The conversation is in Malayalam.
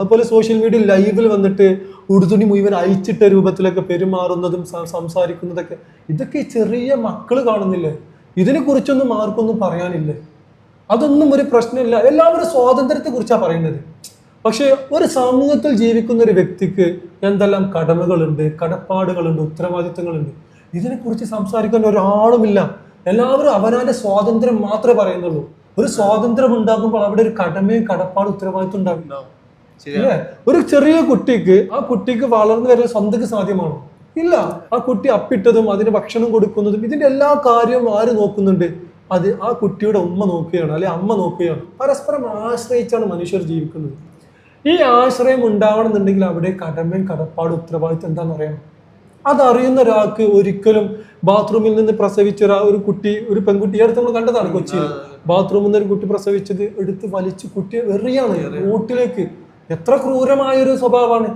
അതുപോലെ സോഷ്യൽ മീഡിയ ലൈവിൽ വന്നിട്ട് ഉടുതുണി മുഴുവൻ അയച്ചിട്ട രൂപത്തിലൊക്കെ പെരുമാറുന്നതും സംസാരിക്കുന്നതൊക്കെ ഇതൊക്കെ ചെറിയ മക്കൾ കാണുന്നില്ലേ? ഇതിനെ കുറിച്ചൊന്നും ആർക്കൊന്നും പറയാനില്ലേ? അതൊന്നും ഒരു പ്രശ്നമില്ല. എല്ലാവരും സ്വാതന്ത്ര്യത്തെ കുറിച്ചാണ് പറയുന്നത്. പക്ഷെ ഒരു സമൂഹത്തിൽ ജീവിക്കുന്ന ഒരു വ്യക്തിക്ക് എന്തെല്ലാം കടമകളുണ്ട്, കടപ്പാടുകളുണ്ട്, ഉത്തരവാദിത്തങ്ങളുണ്ട്. ഇതിനെക്കുറിച്ച് സംസാരിക്കാൻ ഒരാളുമില്ല. എല്ലാവരും അവനവന്റെ സ്വാതന്ത്ര്യം മാത്രമേ പറയുന്നുള്ളൂ. ഒരു സ്വാതന്ത്ര്യം ഉണ്ടാകുമ്പോൾ അവിടെ ഒരു കടമയും കടപ്പാടും ഉത്തരവാദിത്വം ഉണ്ടാവില്ല. അല്ലേ? ഒരു ചെറിയ കുട്ടിക്ക് ആ കുട്ടിക്ക് വളർന്നു വരുന്ന സ്വന്തക്ക് സാധ്യമാണോ? ഇല്ല. ആ കുട്ടി അപ്പിട്ടതും അതിന് ഭക്ഷണം കൊടുക്കുന്നതും ഇതിന്റെ എല്ലാ കാര്യവും ആര് നോക്കുന്നുണ്ട്? അത് ആ കുട്ടിയുടെ ഉമ്മ നോക്കുകയാണ്, അല്ലെ അമ്മ നോക്കുകയാണ്. പരസ്പരം ആശ്രയിച്ചാണ് മനുഷ്യർ ജീവിക്കുന്നത്. ഈ ആശ്രയം ഉണ്ടാവണമെന്നുണ്ടെങ്കിൽ അവിടെ കടമയും കടപ്പാടും ഉത്തരവാദിത്വം എന്താണെന്ന് അറിയണം. അതറിയുന്ന ഒരാൾക്ക് ഒരിക്കലും ബാത്റൂമിൽ നിന്ന് പ്രസവിച്ച ഒരു കുട്ടി, ഒരു പെൺകുട്ടി, അടുത്ത് നമ്മൾ കണ്ടതാണ് കൊച്ചിയിൽ. ബാത്റൂമിൽ നിന്ന് ഒരു കുട്ടി പ്രസവിച്ചത് എടുത്ത് വലിച്ച് കുട്ടിയെ എറിയാണ് റോട്ടിലേക്ക്. എത്ര ക്രൂരമായ ഒരു സ്വഭാവമാണ്.